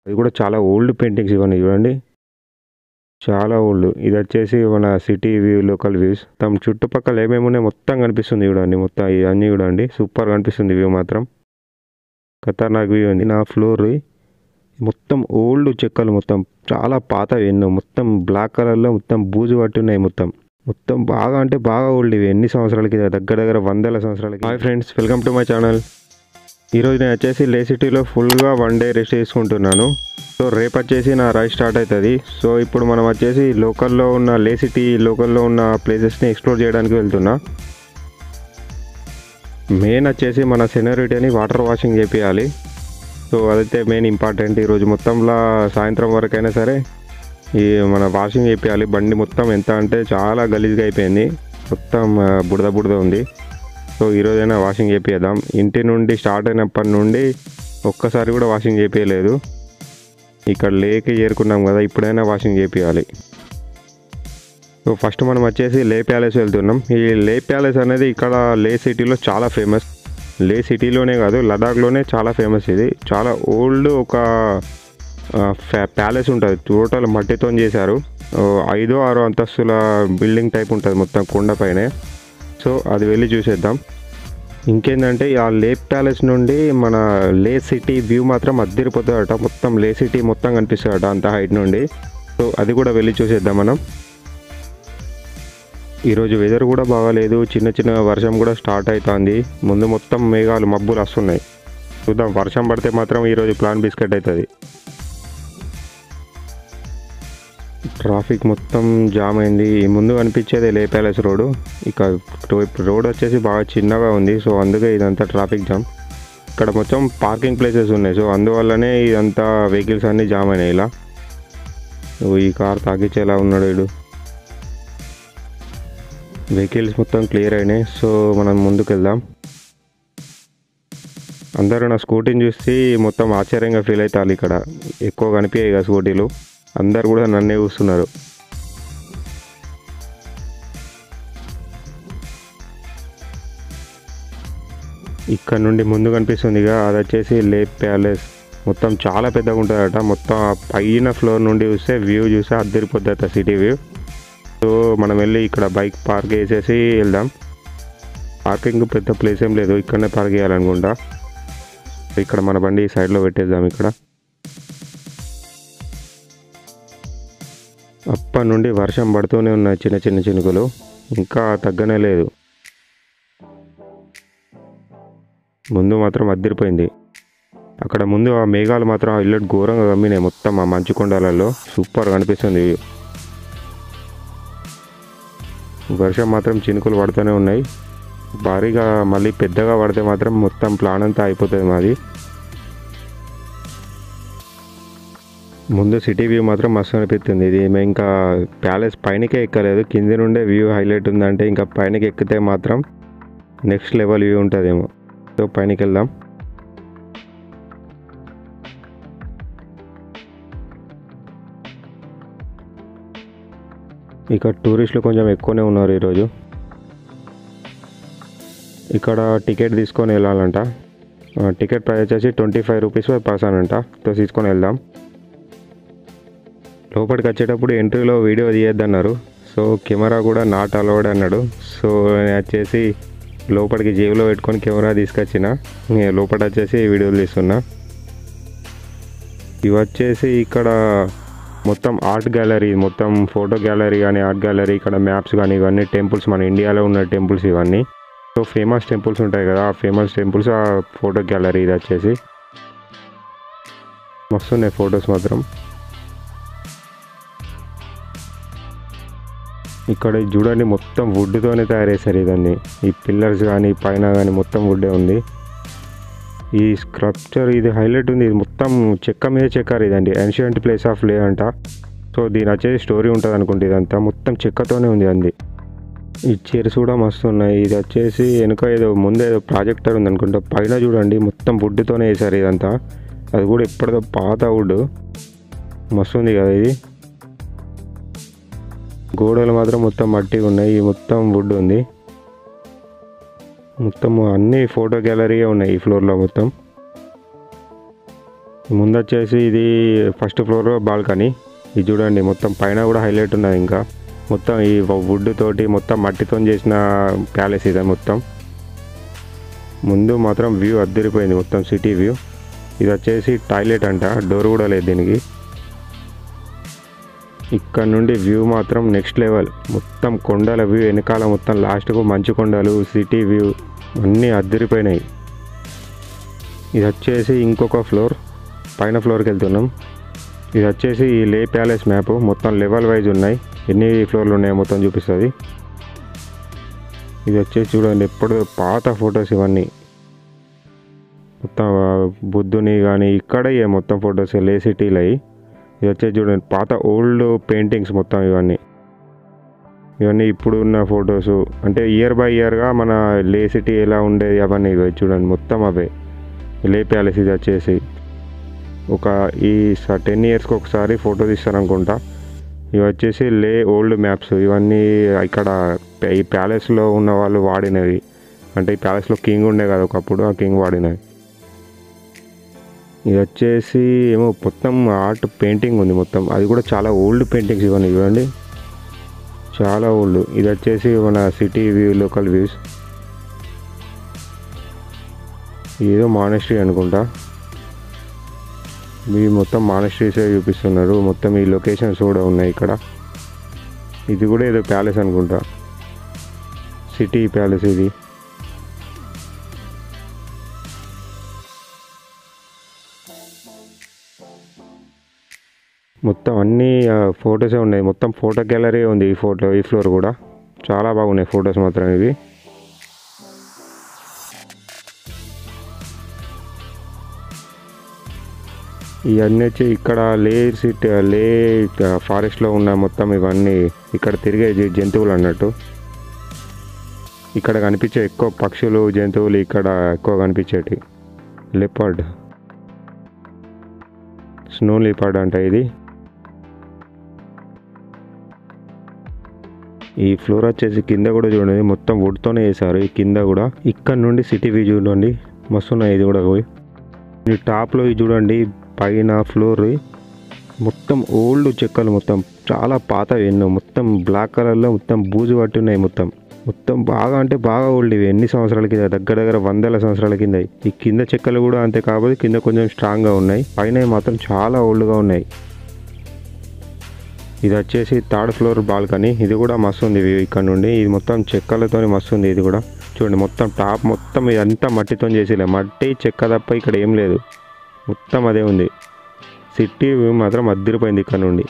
అది కూడా చాలా ఓల్డ్ పెయింటింగ్స్ ఇవన్నీ చూడండి. చాలా ఓల్డ్. ఇది వచ్చేసి మన సిటీ వ్యూ, లోకల్ వ్యూస్. తమ చుట్టుపక్కల ఏమేమి ఉన్నాయో మొత్తం కనిపిస్తుంది చూడండి. మొత్తం ఇవన్నీ చూడండి. సూపర్ కనిపిస్తుంది వ్యూ మాత్రం. ఖతర్నాక్ వ్యూ ఉంది. నా ఫ్లోర్ మొత్తం ఓల్డ్ చెక్కలు, మొత్తం చాలా పాతవి ఎన్నో, మొత్తం బ్లాక్ కలర్లో మొత్తం బూజు పట్టి ఉన్నాయి. మొత్తం మొత్తం బాగా అంటే బాగా ఓల్డ్. ఇవి ఎన్ని సంవత్సరాలకి, దగ్గర దగ్గర 100 సంవత్సరాలకి. Hi friends, welcome to my channel. ఈరోజు నేను వచ్చేసి లే సిటీలో ఫుల్గా 1 డే రెస్ట్ తీసుకుంటున్నాను. సో రేపు వచ్చేసి నా రైడ్ స్టార్ట్ అవుతుంది. సో ఇప్పుడు మనం వచ్చేసి లోకల్లో ఉన్న లే సిటీ లోకల్లో ఉన్న ప్లేసెస్ని ఎక్స్ప్లోర్ చేయడానికి వెళ్తున్నా. మెయిన్ వచ్చేసి మన సెనరిటీని వాటర్ వాషింగ్ చేపియాలి. సో అదైతే మెయిన్ ఇంపార్టెంట్. ఈరోజు మొత్తంలో సాయంత్రం వరకైనా సరే ఈ మన వాషింగ్ చేపియాలి. బండి మొత్తం ఎంత అంటే చాలా గలీజ్గా అయిపోయింది. మొత్తం బుడద బుడద ఉంది. సో ఈరోజైనా వాషింగ్ చేపిద్దాం. ఇంటి నుండి స్టార్ట్ అయినప్పటి నుండి ఒక్కసారి కూడా వాషింగ్ చేపించలేదు. ఇక్కడ లేకి చేరుకున్నాం కదా, ఇప్పుడైనా వాషింగ్ చేపియాలి. సో ఫస్ట్ మనం వచ్చేసి లే ప్యాలెస్ వెళ్తున్నాం. ఈ లే ప్యాలెస్ అనేది ఇక్కడ లే సిటీలో చాలా ఫేమస్. లే సిటీలోనే కాదు, లదాఖ్లోనే చాలా ఫేమస్. ఇది చాలా ఓల్డ్ ఒక ప్యాలెస్ ఉంటుంది. టోటల్ మట్టితో చేశారు. 5-6 అంతస్తుల బిల్డింగ్ టైప్ ఉంటుంది మొత్తం కొండపైనే. సో అది వెళ్ళి చూసేద్దాం. ఇంకేంటంటే ఆ లే ప్యాలెస్ నుండి మన లే సిటీ వ్యూ మాత్రం అద్దరిపోతుందట. మొత్తం లే సిటీ మొత్తం కనిపిస్తుందట అంత హైట్ నుండి. సో అది కూడా వెళ్ళి చూసేద్దాం మనం. ఈరోజు వెదర్ కూడా బాగాలేదు. చిన్న చిన్న వర్షం కూడా స్టార్ట్ అవుతుంది. ముందు మొత్తం మేఘాలు మబ్బులు వస్తున్నాయి. చూద్దాం, వర్షం పడితే మాత్రం ఈరోజు ప్లాన్ బిస్కెట్ అవుతుంది. ట్రాఫిక్ మొత్తం జామ్ అయింది. ముందు కనిపించేది లే ప్యాలెస్ రోడ్డు. ఇక రోడ్ వచ్చేసి బాగా చిన్నగా ఉంది. సో అందుకే ఇదంతా ట్రాఫిక్ జామ్. ఇక్కడ మొత్తం పార్కింగ్ ప్లేసెస్ ఉన్నాయి. సో అందువల్లనే ఇదంతా వెహికల్స్ అన్నీ జామ్ అయినాయి. ఇలా ఈ కార్ తాకిచ్చేలా ఉన్నాడు వీడు. వెహికల్స్ మొత్తం క్లియర్ అయినాయి. సో మనం ముందుకు వెళ్దాం. అందరూ నా స్కూటీని చూసి మొత్తం ఆశ్చర్యంగా ఫీల్ అవుతారు. ఇక్కడ ఎక్కువ కనిపించాయి కదా స్కూటీలు. అందరు కూడా నన్నే చూస్తున్నారు. ఇక్కడ నుండి ముందు కనిపిస్తుందిగా, అది వచ్చేసి లే ప్యాలెస్. మొత్తం చాలా పెద్దగా ఉంటుందట. మొత్తం పైన ఫ్లోర్ నుండి చూస్తే వ్యూ చూస్తే అద్దరిపోద్దట సిటీ వ్యూ. సో మనం వెళ్ళి ఇక్కడ బైక్ పార్క్ చేసేసి వెళ్దాం. పార్కింగ్ పెద్ద ప్లేస్ ఏం లేదు, ఇక్కడనే పార్క్ చేయాలనుకుంటా. ఇక్కడ మన బండి సైడ్లో పెట్టేద్దాం. ఇక్కడ అప్పటి నుండి వర్షం పడుతూనే ఉన్నాయి, చిన్న చిన్న చినుకులు, ఇంకా తగ్గనే లేదు. ముందు మాత్రం అద్దరిపోయింది. అక్కడ ముందు ఆ మేఘాలు మాత్రం ఆ ఇల్లు ఘోరంగా కమ్మినాయి. మొత్తం ఆ మంచు కొండలలో సూపర్ కనిపిస్తుంది. వర్షం మాత్రం చినుకులు పడుతూనే ఉన్నాయి. భారీగా మళ్ళీ పెద్దగా పడితే మాత్రం మొత్తం ప్లాన్ అంతా అయిపోతుంది మాది. ముందు సిటీ వ్యూ మాత్రం మస్తు అనిపిస్తుంది. ఇది మేము ఇంకా ప్యాలెస్ పైనకే ఎక్కలేదు. కింది నుండే వ్యూ హైలైట్ ఉందంటే ఇంకా పైనకి ఎక్కితే మాత్రం నెక్స్ట్ లెవెల్ వ్యూ ఉంటుందేమో. సో పైనకి వెళ్దాం. ఇక్కడ టూరిస్టులు కొంచెం ఎక్కువనే ఉన్నారు ఈరోజు. ఇక్కడ టికెట్ తీసుకొని వెళ్ళాలంట. టికెట్ ప్రైస్ వచ్చేసి 25 రూపీస్ పర్ పర్సన్ అంట. సో తీసుకొని వెళ్దాం. లోపలికి వచ్చేటప్పుడు ఎంట్రీలో వీడియో తీయొద్దన్నారు. సో కెమెరా కూడా నాట్ అలౌడ్ అన్నాడు. సో నేను వచ్చేసి లోపలికి జేబులో పెట్టుకొని కెమెరా తీసుకొచ్చిన. లోపల వచ్చేసి వీడియోలు తీస్తున్నా. ఇవి వచ్చేసి ఇక్కడ మొత్తం ఆర్ట్ గ్యాలరీ, మొత్తం ఫోటో గ్యాలరీ కానీ ఆర్ట్ గ్యాలరీ. ఇక్కడ మ్యాప్స్ కానీ ఇవన్నీ టెంపుల్స్, మన ఇండియాలో ఉన్న టెంపుల్స్ ఇవన్నీ. సో ఫేమస్ టెంపుల్స్ ఉంటాయి కదా, ఆ ఫేమస్ టెంపుల్స్ ఆ ఫోటో గ్యాలరీ. ఇది వచ్చేసి మస్తు ఉన్నాయి ఫొటోస్ మాత్రం. ఇక్కడ చూడండి మొత్తం వుడ్తోనే తయారు చేశారు ఇదన్నీ. ఈ పిల్లర్స్ కానీ పైన కానీ మొత్తం వుడ్డే ఉంది. ఈ స్ట్రక్చర్ ఇది హైలైట్ ఉంది. ఇది మొత్తం చెక్క మీద చెక్కారు. ఇదండి ఏన్షియంట్ ప్లేస్ ఆఫ్ లే అంట. సో దీని వచ్చేసి స్టోరీ ఉంటుంది అనుకుంటే. ఇదంతా మొత్తం చెక్కతోనే ఉంది అంది. ఈ చైర్స్ కూడా మస్తు ఉన్నాయి. ఇది వచ్చేసి వెనుక ఏదో ముందు ఏదో ప్రాజెక్టర్ ఉంది అనుకుంటా. పైన చూడండి మొత్తం వుడ్తోనే వేశారు ఇదంతా. అది కూడా ఎప్పటిదో పాత వుడ్. మస్తు ఉంది కదా ఇది. గోడలు మాత్రం మొత్తం మట్టిగా ఉన్నాయి. మొత్తం వుడ్ ఉంది. మొత్తం అన్ని ఫోటో గ్యాలరీయే ఉన్నాయి ఈ ఫ్లోర్లో మొత్తం. ముందు వచ్చేసి ఇది ఫస్ట్ ఫ్లోర్ బాల్కనీ. ఇది చూడండి మొత్తం పైన కూడా హైలైట్ ఉన్నది. ఇంకా మొత్తం ఈ వుడ్ తోటి మొత్తం మట్టితో చేసిన ప్యాలెస్ ఇది మొత్తం. ముందు మాత్రం వ్యూ అద్దరిపోయింది, మొత్తం సిటీ వ్యూ. ఇది వచ్చేసి టాయిలెట్ అంట, డోర్ కూడా లేదు దీనికి. ఇక్కడ నుండి వ్యూ మాత్రం నెక్స్ట్ లెవెల్. మొత్తం కొండల వ్యూ వెనకాల, మొత్తం లాస్ట్కు మంచు కొండలు, సిటీ వ్యూ అన్నీ అద్దరిపోయినాయి. ఇది వచ్చేసి ఇంకొక ఫ్లోర్, పైన ఫ్లోర్కి వెళ్తున్నాం. ఇది వచ్చేసి ఈ లే ప్యాలెస్ మ్యాప్. మొత్తం లెవెల్ వైజ్ ఉన్నాయి, ఎన్ని ఫ్లోర్లు ఉన్నాయో మొత్తం చూపిస్తుంది. ఇది వచ్చేసి చూడండి ఎప్పుడు పాత ఫొటోస్ ఇవన్నీ, మొత్తం బుద్ధుని కానీ ఇక్కడే మొత్తం ఫొటోస్ లే సిటీలో. ఇది వచ్చేసి చూడండి పాత ఓల్డ్ పెయింటింగ్స్ మొత్తం ఇవన్నీ ఇప్పుడు ఉన్న ఫొటోస్. అంటే ఇయర్ బై ఇయర్గా మన లే సిటీ ఎలా ఉండేది అవన్నీ ఇవి చూడండి మొత్తం అవే. లే ప్యాలెస్ ఇది వచ్చేసి ఒక ఈ 10 yearsకి ఒకసారి ఫోటో తీస్తారనుకుంటా. ఇవి వచ్చేసి లే ఓల్డ్ మ్యాప్స్. ఇవన్నీ ఇక్కడ ఈ ప్యాలెస్లో ఉన్న వాళ్ళు వాడినవి. అంటే ఈ ప్యాలెస్లో కింగ్ ఉండే కదా ఒకప్పుడు, ఆ కింగ్ వాడినవి. ఇది వచ్చేసి ఏమో మొత్తం ఆర్ట్ పెయింటింగ్ ఉంది మొత్తం, అది కూడా చాలా ఓల్డ్ పెయింటింగ్స్ ఇవన్నీ చూడండి, చాలా ఓల్డ్. ఇది వచ్చేసి మన సిటీ వ్యూ, లోకల్ వ్యూస్. ఏదో మానెస్ట్రీ అనుకుంటా, ఇవి మొత్తం మానెస్ట్రీసే చూపిస్తున్నారు. మొత్తం ఈ లొకేషన్స్ కూడా ఉన్నాయి ఇక్కడ. ఇది కూడా ఏదో ప్యాలెస్ అనుకుంటా, సిటీ ప్యాలెస్ ఇది. మొత్తం అన్నీ ఫొటోసే ఉన్నాయి, మొత్తం ఫోటో గ్యాలరీ ఉంది ఈ ఫ్లోర్ కూడా. చాలా బాగున్నాయి ఫొటోస్ మాత్రం ఇవి. ఇవన్నీ వచ్చి ఇక్కడ లే ఫారెస్ట్లో ఉన్న మొత్తం ఇవన్నీ ఇక్కడ తిరిగే జంతువులు అన్నట్టు. ఇక్కడ కనిపించే ఎక్కువ పక్షులు, జంతువులు ఇక్కడ ఎక్కువ కనిపించేటి. లెపర్డ్, స్నో లెపర్డ్ అంట ఇది. ఈ ఫ్లోర్ వచ్చేసి కింద కూడా చూడండి మొత్తం వుడ్తోనే వేసారు. ఈ కింద కూడా ఇక్కడ నుండి సిటీ వ్యూ చూడండి మస్తున్నాయి. ఇది కూడా పోయి ఈ టాప్లో చూడండి పైన ఫ్లోర్ మొత్తం ఓల్డ్ చెక్కలు, మొత్తం చాలా పాతవి ఎన్నో, మొత్తం బ్లాక్ కలర్లో మొత్తం బూజు పట్టి ఉన్నాయి. మొత్తం బాగా అంటే బాగా ఓల్డ్. ఇవి ఎన్ని సంవత్సరాల కింద, దగ్గర 100 సంవత్సరాల కింద. ఈ కింద చెక్కలు కూడా అంతే, కాబట్టి కింద కొంచెం స్ట్రాంగ్గా ఉన్నాయి, పైన మాత్రం చాలా ఓల్డ్గా ఉన్నాయి. ఇది వచ్చేసి 3rd ఫ్లోర్ బాల్కనీ. ఇది కూడా మస్తు ఉంది వ్యూ ఇక్కడ నుండి. ఇది మొత్తం చెక్కలతో మస్తు ఉంది. ఇది కూడా చూడండి మొత్తం టాప్ మొత్తం ఇదంతా మట్టితో చేసేలే, మట్టి చెక్క తప్ప ఇక్కడ ఏం లేదు, మొత్తం అదే ఉంది. సిటీ వ్యూ మాత్రం అద్దరిపోయింది ఇక్కడ నుండి.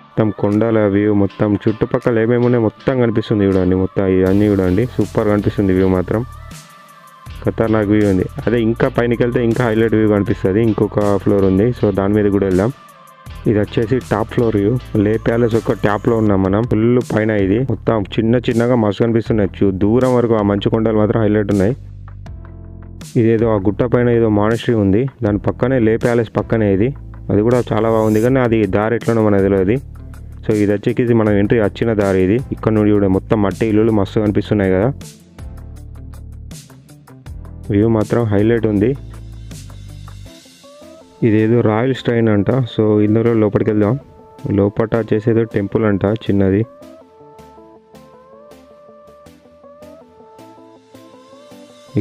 మొత్తం కొండల వ్యూ, మొత్తం చుట్టుపక్కల ఏమేమి ఉన్నాయి మొత్తం కనిపిస్తుంది చూడండి. మొత్తం ఇవన్నీ చూడండి సూపర్ కనిపిస్తుంది వ్యూ మాత్రం, ఖతర్నాక్ వ్యూ ఉంది. అదే ఇంకా పైనకి వెళ్తే ఇంకా హైలైట్ వ్యూ కనిపిస్తుంది. ఇంకొక ఫ్లోర్ ఉంది, సో దాని మీద కూడా వెళ్దాం. ఇది వచ్చేసి టాప్ ఫ్లోర్ వ్యూ. లే ప్యాలెస్ ఒక టాప్లో ఉన్నాం మనం, ఫుల్ పైన. ఇది మొత్తం చిన్నగా మస్తు కనిపిస్తున్నాయి. దూరం వరకు ఆ మంచు కొండలు మాత్రం హైలైట్ ఉన్నాయి. ఇదేదో ఆ గుట్ట పైన ఏదో మానెస్ట్రీ ఉంది, దాని పక్కనే లే ప్యాలెస్ పక్కనే ఇది. అది కూడా చాలా బాగుంది, కానీ అది దారి ఎట్లనో మనకు తెలియదు. సో ఇది వచ్చేసి మనం ఎంట్రీ వచ్చిన దారి ఇది. ఇక్కడ నుండి కూడా మొత్తం మట్టి ఇల్లులు మస్తు కనిపిస్తున్నాయి కదా. వ్యూ మాత్రం హైలైట్ ఉంది. ఇదేదో రాయల్ స్ట్రైన్ అంట. సో ఇందులో లోపలికి వెళ్దాం. లోపల చేసేదో టెంపుల్ అంట చిన్నది.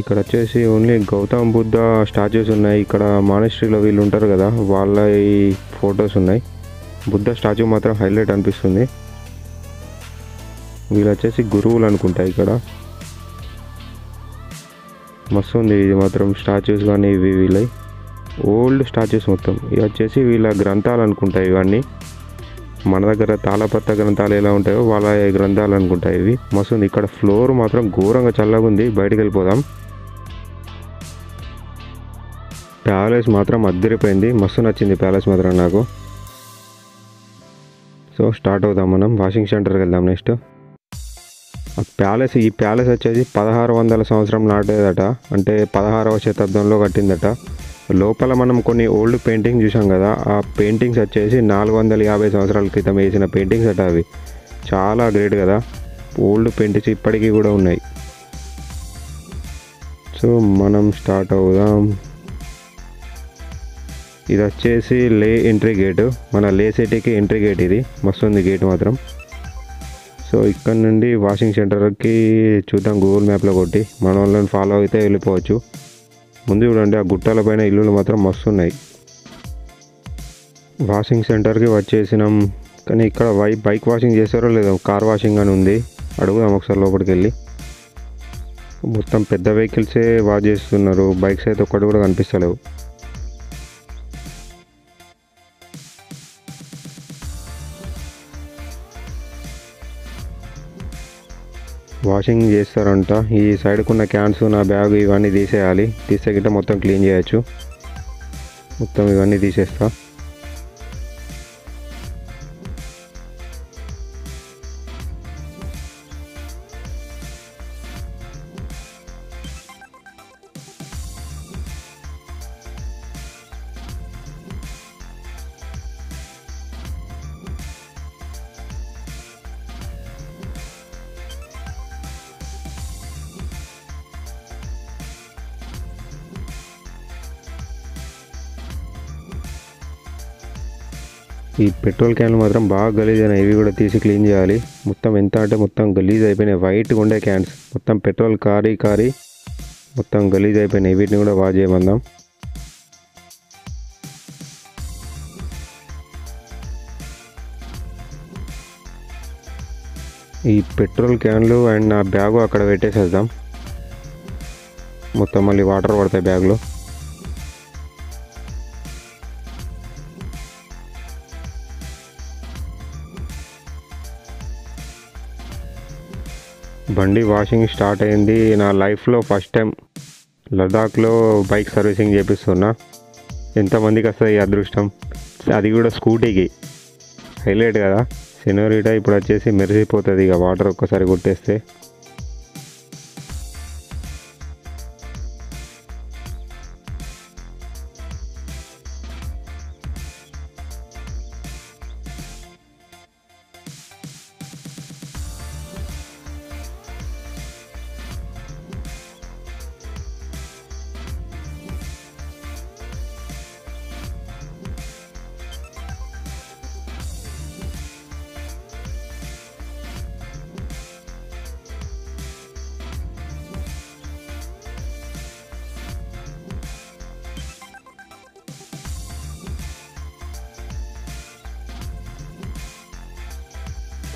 ఇక్కడ వచ్చేసి ఓన్లీ గౌతమ్ బుద్ధ స్టాచ్యూస్ ఉన్నాయి. ఇక్కడ మానెస్ట్రీలో వీళ్ళు ఉంటారు కదా, వాళ్ళ ఈ ఫొటోస్ ఉన్నాయి. బుద్ధ స్టాచ్యూ మాత్రం హైలైట్ అనిపిస్తుంది. వీళ్ళు వచ్చేసి గురువులు అనుకుంటా. ఇక్కడ మస్తు ఉంది ఇది మాత్రం, స్టాచ్యూస్ కానీ ఇవి వీళ్ళ ఓల్డ్ స్టాచ్యూస్ మొత్తం. ఇవి వచ్చేసి వీళ్ళ గ్రంథాలు అనుకుంటాయి ఇవన్నీ. మన దగ్గర తాళపత్ర గ్రంథాలు ఎలా ఉంటాయో వాళ్ళ గ్రంథాలు అనుకుంటాయి ఇవి. మస్తు ఉంది. ఇక్కడ ఫ్లోర్ మాత్రం ఘోరంగా చల్లగా ఉంది. బయటకు వెళ్ళిపోదాం. ప్యాలెస్ మాత్రం అద్దరిపోయింది, మస్తు నచ్చింది ప్యాలెస్ మాత్రం నాకు. సో స్టార్ట్ అవుదాం మనం. వాషింగ్ సెంటర్కి వెళ్దాం నెక్స్ట్. ఈ ప్యాలెస్ వచ్చేసి 1600 సంవత్సరం నాటేదట, అంటే 16వ శతాబ్దంలో కట్టిందట. లోపల మనం కొన్ని ఓల్డ్ పెయింటింగ్స్ చూసాం కదా, ఆ పెయింటింగ్స్ వచ్చేసి 450 సంవత్సరాల క్రితం వేసిన పెయింటింగ్స్ అట. అవి చాలా గ్రేట్ కదా, ఓల్డ్ పెయింటింగ్స్ ఇప్పటికీ కూడా ఉన్నాయి. సో మనం స్టార్ట్ అవుదాం. ఇది వచ్చేసి లే ఎంట్రీ గేటు, మన లే సిటీకి ఎంట్రీ గేట్. ఇది మస్తు ఉంది గేట్ మాత్రం. సో ఇక్కడ నుండి వాషింగ్ సెంటర్కి చూద్దాం గూగుల్ మ్యాప్లో కొట్టి. మన వాళ్ళని ఫాలో అయితే వెళ్ళిపోవచ్చు. ముందు చూడండి ఆ గుట్టాల పైన ఇల్లులు మాత్రం మస్తు ఉన్నాయి. వాషింగ్ సెంటర్కి వచ్చేసినాం. కానీ ఇక్కడ బైక్ వాషింగ్ చేస్తారో లేదో, కార్ వాషింగ్ అని ఉంది. అడుగుదాం ఒకసారి లోపలికి వెళ్ళి. మొత్తం పెద్ద వెహికల్సే వాష్ చేస్తున్నారు, బైక్స్ అయితే ఒక్కటి కూడా కనిపిస్తలేవు. వాషింగ్ చేస్తారంట. ఈ సైడ్కు ఉన్న క్యాన్స్, నా బ్యాగ్ ఇవన్నీ తీసేయాలి. తీసే గిట్ట మొత్తం క్లీన్ చేయొచ్చు. మొత్తం ఇవన్నీ తీసేస్తా. ఈ పెట్రోల్ క్యాన్లు మాత్రం బాగా గలీజ్ అయినాయి. ఇవి కూడా తీసి క్లీన్ చేయాలి. మొత్తం ఎంత అంటే మొత్తం గలీజ్ అయిపోయినాయి. వైట్గా ఉండే క్యాన్స్ మొత్తం పెట్రోల్ కారి మొత్తం గలీజ్ అయిపోయినాయి. వీటిని కూడా వాష్ చేయమందాం. ఈ పెట్రోల్ క్యాన్లు అండ్ నా బ్యాగు అక్కడ పెట్టేసేద్దాం. మొత్తం మళ్ళీ వాటర్ పడతాయి బ్యాగ్లో. బండి వాషింగ్ స్టార్ట్ అయింది. నా లైఫ్లో ఫస్ట్ టైం లదాఖ్లో బైక్ సర్వీసింగ్ చేపిస్తున్నా. ఎంతమందికి వస్తుంది ఈ అదృష్టం, అది కూడా స్కూటీకి. హైలైట్ కదా. సెనోరిటా ఇప్పుడు వచ్చేసి మెరిసిపోతుంది ఇక వాటర్ ఒక్కసారి కొట్టేస్తే.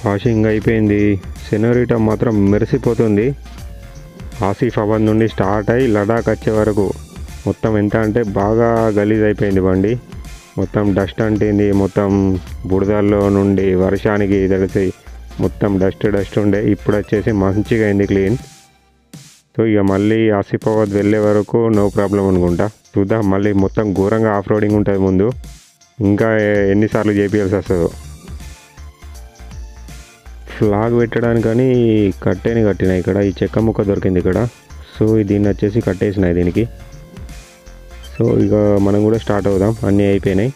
వాషింగ్ అయిపోయింది. సెనోరిటా మాత్రం మెరిసిపోతుంది. ఆసిఫాబాద్ నుండి స్టార్ట్ అయ్యి లడాక్ వచ్చే వరకు మొత్తం ఎంత అంటే బాగా గలీజ్ అయిపోయింది బండి. మొత్తం డస్ట్ అంటింది. మొత్తం బురదల్లో నుండి వర్షానికి తెలిసి మొత్తం డస్ట్ ఉండే. ఇప్పుడు వచ్చేసి మంచిగా అయింది క్లీన్. సో ఇక మళ్ళీ ఆసిఫాబాద్ వెళ్ళే వరకు నో ప్రాబ్లం అనుకుంటా. చూద్దాం, మళ్ళీ మొత్తం ఘోరంగా ఆఫ్ రోడింగ్ ఉంటుంది ముందు. ఇంకా ఎన్నిసార్లు చేపియాల్సి వస్తుందో. ఫ్లాగ్ పెట్టడానికని కట్టేని కట్టిన ఇక్కడ. ఈ చెక్క ముక్క దొరికింది ఇక్కడ. సో దీన్ని వచ్చేసి కట్టేసినాయి దీనికి. సో ఇక మనం కూడా స్టార్ట్ అవుదాం. అన్నీ అయిపోయినాయి.